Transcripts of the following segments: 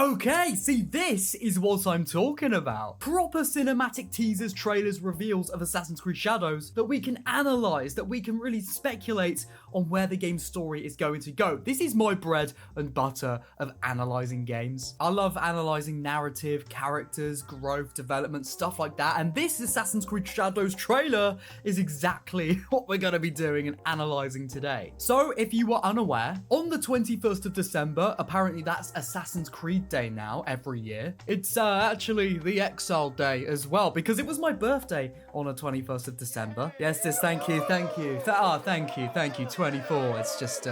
Okay, see, this is what I'm talking about. Proper cinematic teasers, trailers, reveals of Assassin's Creed Shadows that we can analyze, that we can really speculate on where the game's story is going to go. This is my bread and butter of analyzing games. I love analyzing narrative, characters, growth, development, stuff like that, and this Assassin's Creed Shadows trailer is exactly what we're going to be doing and analyzing today. So, if you were unaware, on the 21st of December, apparently that's Assassin's Creed Day now, every year. It's actually the Exile Day as well, because it was my birthday on the 21st of December. Yes, thank you. Thank you, 24. It's just,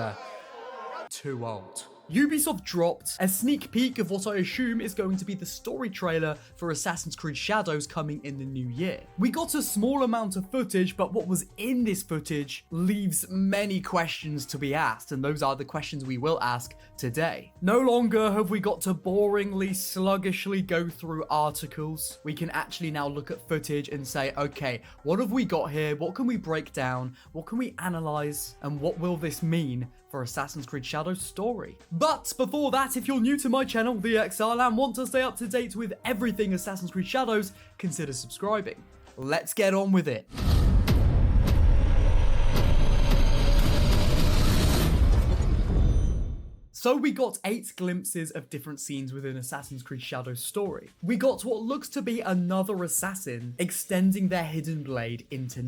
too old. Ubisoft dropped a sneak peek of what I assume is going to be the story trailer for Assassin's Creed Shadows coming in the new year. We got a small amount of footage, but what was in this footage leaves many questions to be asked, and those are the questions we will ask today. No longer have we got to boringly, sluggishly go through articles. We can actually now look at footage and say, okay, what have we got here? What can we break down? What can we analyze? And what will this mean for Assassin's Creed Shadows story? But before that, if you're new to my channel, The Exile, and want to stay up to date with everything Assassin's Creed Shadows, consider subscribing. Let's get on with it. So we got 8 glimpses of different scenes within Assassin's Creed Shadows story. We got what looks to be another assassin extending their hidden blade into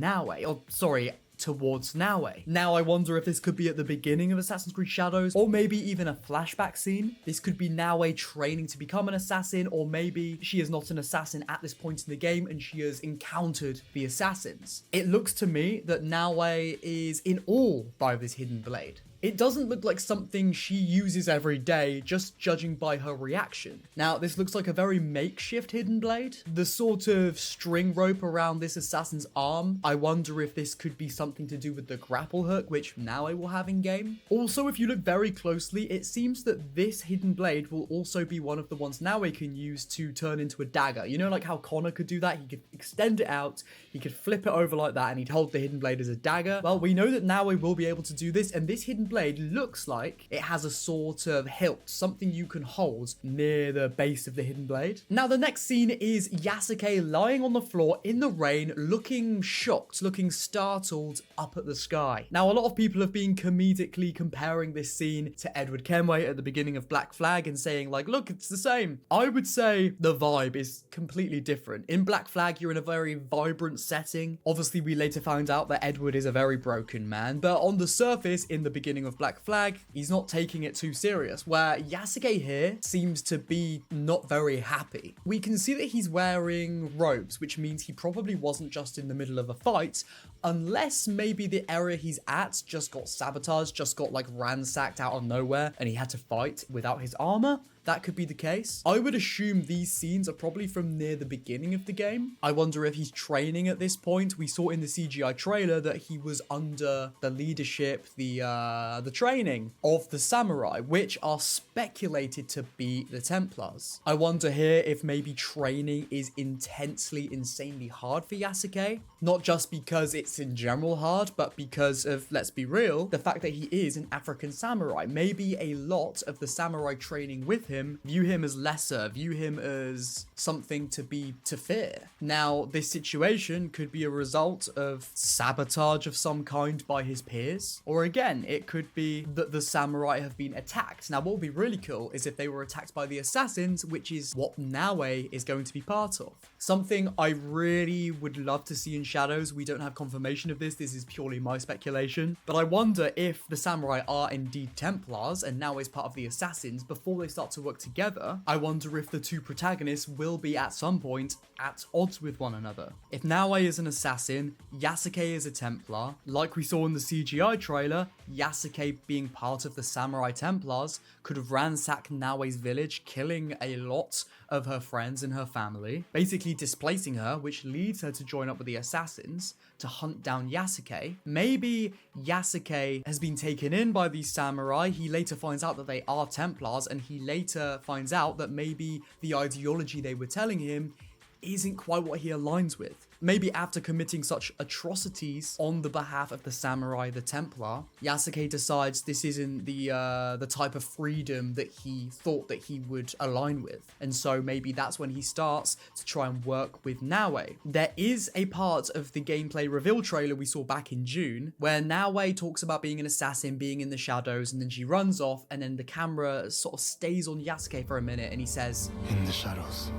towards Naue. Now I wonder if this could be at the beginning of Assassin's Creed Shadows, or maybe even a flashback scene. This could be Naue training to become an assassin, or maybe she is not an assassin at this point in the game and she has encountered the assassins. It looks to me that Naue is in awe by this hidden blade. It doesn't look like something she uses every day, just judging by her reaction. Now, this looks like a very makeshift hidden blade. The sort of string rope around this assassin's arm, I wonder if this could be something to do with the grapple hook, which Naue will have in game. Also, if you look very closely, it seems that this hidden blade will also be one of the ones Naue can use to turn into a dagger. You know, like how Connor could do that? He could extend it out, he could flip it over like that, and he'd hold the hidden blade as a dagger. Well, we know that Naue will be able to do this, and this hidden blade looks like it has a sort of hilt, something you can hold near the base of the hidden blade. Now, the next scene is Yasuke lying on the floor in the rain, looking shocked, looking startled up at the sky. Now, a lot of people have been comedically comparing this scene to Edward Kenway at the beginning of Black Flag and saying, like, look, it's the same. I would say the vibe is completely different. In Black Flag, you're in a very vibrant setting. Obviously, we later found out that Edward is a very broken man, but on the surface, in the beginning of Black Flag, he's not taking it too serious, where Yasuke here seems to be not very happy. We can see that he's wearing robes, which means he probably wasn't just in the middle of a fight, unless maybe the area he's at just got sabotaged, just got like ransacked out of nowhere, and he had to fight without his armor. That could be the case. I would assume these scenes are probably from near the beginning of the game. I wonder if he's training at this point. We saw in the CGI trailer that he was under the leadership, the training of the samurai, which are speculated to be the Templars. I wonder here if maybe training is intensely, insanely hard for Yasuke. Not just because it's in general hard, but because of, let's be real, the fact that he is an African samurai. Maybe a lot of the samurai training with him view him as lesser, view him as something to fear. Now, this situation could be a result of sabotage of some kind by his peers, or again, it could be that the samurai have been attacked. Now, what would be really cool is if they were attacked by the assassins, which is what Naue is going to be part of. Something I really would love to see in Shadows. We don't have confirmation of this. This is purely my speculation, but I wonder if the samurai are indeed Templars and Naue is part of the assassins before they start to work together. I wonder if the two protagonists will be at some point at odds with one another. If Naue is an assassin, Yasuke is a Templar, like we saw in the CGI trailer, Yasuke being part of the Samurai Templars could have ransacked Naue's village, killing a lot of her friends and her family, basically displacing her, which leads her to join up with the assassins to hunt down Yasuke. Maybe Yasuke has been taken in by these samurai. He later finds out that they are Templars, and he later finds out that maybe the ideology they were telling him isn't quite what he aligns with. Maybe after committing such atrocities on the behalf of the samurai, the Templar, Yasuke decides this isn't the type of freedom that he thought that he would align with. And so maybe that's when he starts to try and work with Naue. There is a part of the gameplay reveal trailer we saw back in June where Naue talks about being an assassin, being in the shadows, and then she runs off, and then the camera sort of stays on Yasuke for a minute, and he says, "In the shadows,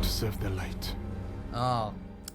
to serve the light."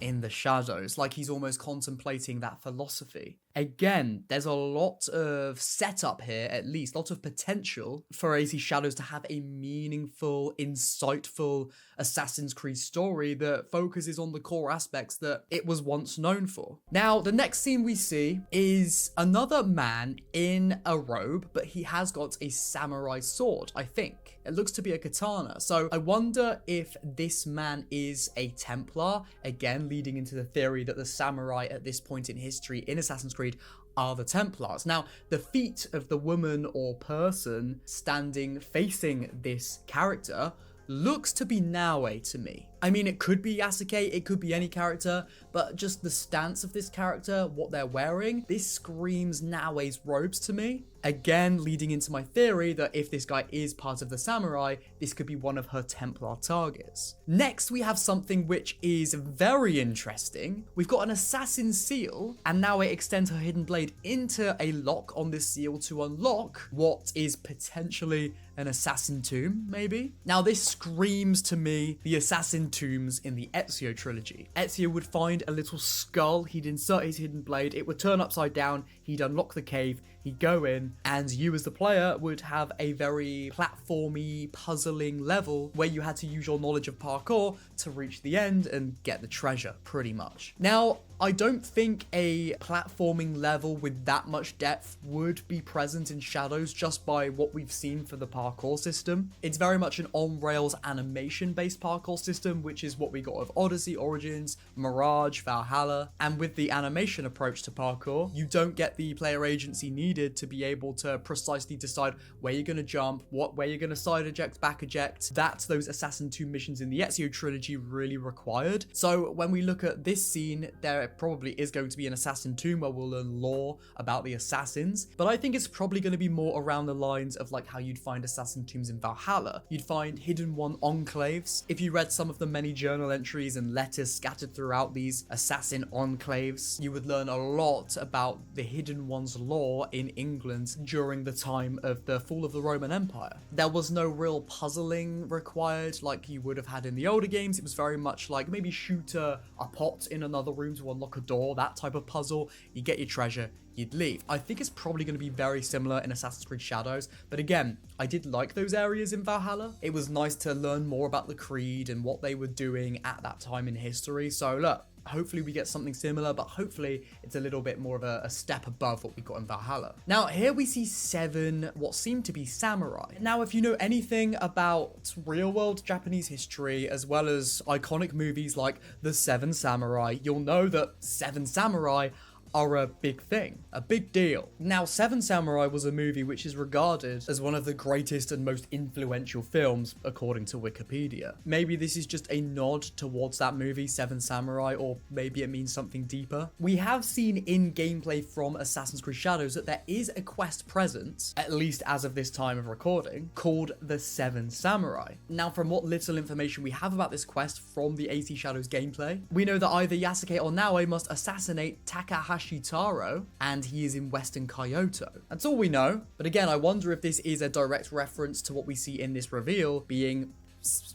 In the shadows, like he's almost contemplating that philosophy. Again, there's a lot of setup here, at least, a lot of potential for AZ Shadows to have a meaningful, insightful Assassin's Creed story that focuses on the core aspects that it was once known for. Now, the next scene we see is another man in a robe, but he has got a samurai sword, I think. It looks to be a katana. So I wonder if this man is a Templar, again, leading into the theory that the samurai at this point in history in Assassin's Creed are the Templars. Now, the feet of the woman or person standing facing this character looks to be Naue to me. I mean, it could be Yasuke, it could be any character, but just the stance of this character, what they're wearing, this screams Naue's robes to me. Again, leading into my theory that if this guy is part of the samurai, this could be one of her Templar targets. Next, we have something which is very interesting. We've got an assassin seal, and Naue extends her hidden blade into a lock on this seal to unlock what is potentially an assassin tomb, maybe? Now, this screams to me the assassin tombs in the Ezio trilogy. Ezio would find a little skull, he'd insert his hidden blade, it would turn upside down, he'd unlock the cave, he'd go in, and you as the player would have a very platformy, puzzling level where you had to use your knowledge of parkour to reach the end and get the treasure, pretty much. Now, I don't think a platforming level with that much depth would be present in Shadows just by what we've seen for the parkour system. It's very much an on-rails animation-based parkour system, which is what we got of Odyssey, Origins, Mirage, Valhalla, and with the animation approach to parkour, you don't get the player agency needed to be able to precisely decide where you're going to jump, where you're going to side eject, back eject. That's those Assassin 2 missions in the Ezio trilogy really required. So when we look at this scene, there probably is going to be an Assassin tomb where we'll learn lore about the assassins, but I think it's probably going to be more around the lines of like how you'd find assassin tombs in Valhalla. You'd find hidden one enclaves. If you read some of the many journal entries and letters scattered throughout these assassin enclaves, you would learn a lot about the hidden one's lore in England during the time of the fall of the Roman Empire. There was no real puzzling required like you would have had in the older games. It was very much like maybe shoot a pot in another room to unlock a door, that type of puzzle. You get your treasure, you'd leave. I think it's probably going to be very similar in Assassin's Creed Shadows, but again, I did like those areas in Valhalla. It was nice to learn more about the Creed and what they were doing at that time in history. So look, hopefully we get something similar, but hopefully it's a little bit more of a step above what we got in Valhalla. Now, here we see 7 what seem to be samurai. Now, if you know anything about real-world Japanese history, as well as iconic movies like The Seven Samurai, you'll know that 7 samurai are a big thing, a big deal. Now, Seven Samurai was a movie which is regarded as one of the greatest and most influential films, according to Wikipedia. Maybe this is just a nod towards that movie, Seven Samurai, or maybe it means something deeper. We have seen in gameplay from Assassin's Creed Shadows that there is a quest present, at least as of this time of recording, called the Seven Samurai. Now, from what little information we have about this quest from the AZ Shadows gameplay, we know that either Yasuke or Naue must assassinate Takahashi Taro, and he is in Western Kyoto. That's all we know, but again, I wonder if this is a direct reference to what we see in this reveal being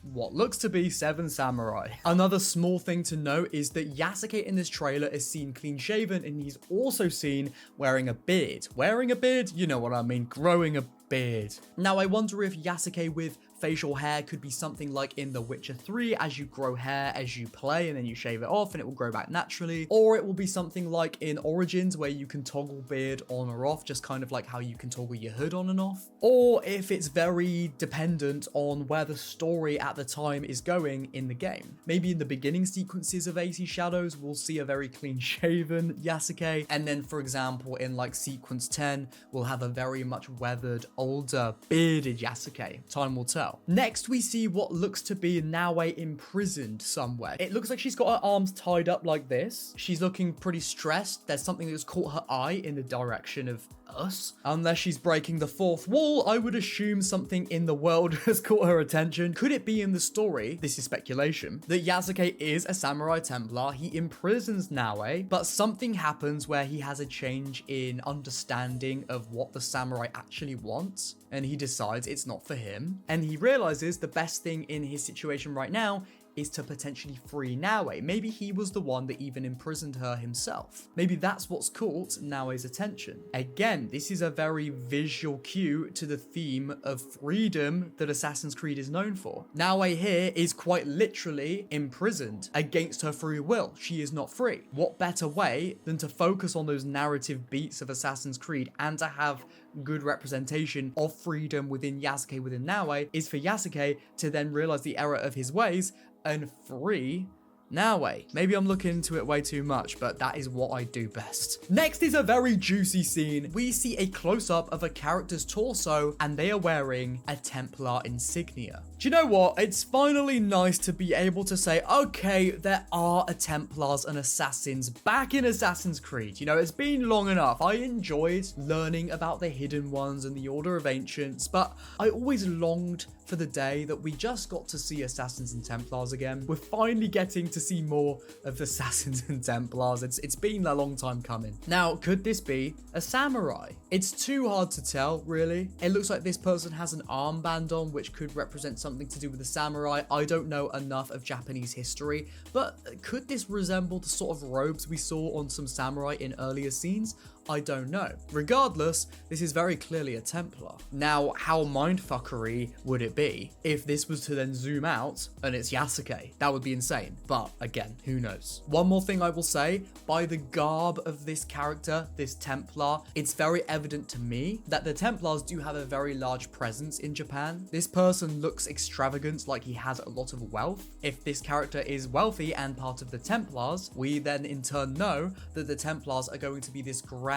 what looks to be 7 samurai. Another small thing to note is that Yasuke in this trailer is seen clean shaven, and he's also seen wearing a beard. Wearing a beard? You know what I mean, growing a beard. Now, I wonder if Yasuke with facial hair could be something like in The Witcher 3, as you grow hair as you play and then you shave it off and it will grow back naturally, or it will be something like in Origins where you can toggle beard on or off, just kind of like how you can toggle your hood on and off, or if it's very dependent on where the story at the time is going in the game. Maybe in the beginning sequences of AZ Shadows we'll see a very clean shaven Yasuke, and then for example in like sequence 10 we'll have a very much weathered, older, bearded Yasuke. Time will tell. well. Next, we see what looks to be Naue imprisoned somewhere. It looks like she's got her arms tied up like this. She's looking pretty stressed. There's something that's caught her eye in the direction of us. Unless she's breaking the fourth wall, I would assume something in the world has caught her attention. Could it be in the story, this is speculation, that Yasuke is a samurai Templar, he imprisons Naue, but something happens where he has a change in understanding of what the samurai actually wants, and he decides it's not for him, and he realizes the best thing in his situation right now is to potentially free Naue. Maybe he was the one that even imprisoned her himself. Maybe that's what's caught Naue's attention. Again, this is a very visual cue to the theme of freedom that Assassin's Creed is known for. Naue here is quite literally imprisoned against her free will. She is not free. What better way than to focus on those narrative beats of Assassin's Creed and to have good representation of freedom within Yasuke, within Naue, is for Yasuke to then realize the error of his ways and free Naue. Maybe I'm looking into it way too much, but that is what I do best. Next is a very juicy scene. We see a close-up of a character's torso, and they are wearing a Templar insignia. Do you know what? It's finally nice to be able to say, okay, there are Templars and Assassins back in Assassin's Creed. You know, it's been long enough. I enjoyed learning about the Hidden Ones and the Order of Ancients, but I always longed for the day that we just got to see Assassins and Templars again. We're finally getting to see more of the Assassins and Templars. It's been a long time coming. Now, could this be a samurai? It's too hard to tell, really. It looks like this person has an armband on, which could represent something to do with the samurai. I don't know enough of Japanese history, but could this resemble the sort of robes we saw on some samurai in earlier scenes? I don't know. Regardless, this is very clearly a Templar. Now, how mindfuckery would it be if this was to then zoom out and it's Yasuke? That would be insane. But again, who knows? One more thing I will say, by the garb of this character, this Templar, it's very evident to me that the Templars do have a very large presence in Japan. This person looks extravagant, like he has a lot of wealth. If this character is wealthy and part of the Templars, we then in turn know that the Templars are going to be this grand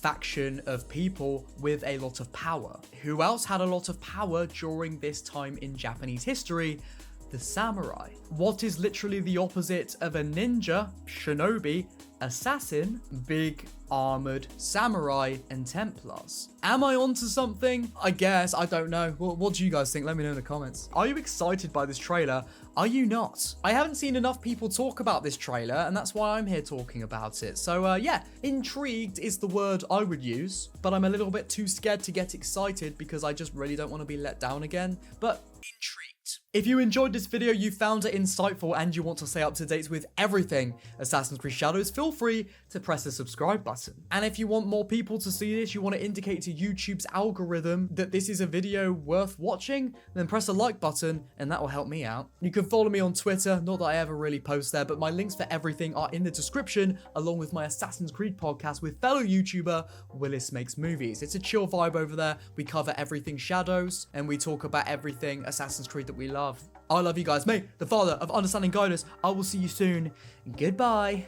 faction of people with a lot of power. Who else had a lot of power during this time in Japanese history? The samurai. What is literally the opposite of a ninja, shinobi, assassin, big armored samurai, and Templars? Am I onto something? I guess. I don't know. What do you guys think? Let me know in the comments. Are you excited by this trailer? Are you not? I haven't seen enough people talk about this trailer, and that's why I'm here talking about it. So yeah, intrigued is the word I would use, but I'm a little bit too scared to get excited because I just really don't want to be let down again. But intrigued. If you enjoyed this video, you found it insightful, and you want to stay up to date with everything Assassin's Creed Shadows, feel free to press the subscribe button. And if you want more people to see this, you want to indicate to YouTube's algorithm that this is a video worth watching, then press the like button, and that will help me out. You can follow me on Twitter, not that I ever really post there, but my links for everything are in the description, along with my Assassin's Creed podcast with fellow YouTuber Willis Makes Movies. It's a chill vibe over there. We cover everything Shadows, and we talk about everything Assassin's Creed that we love. I love you guys. May the Father of Understanding guide us. I will see you soon. Goodbye.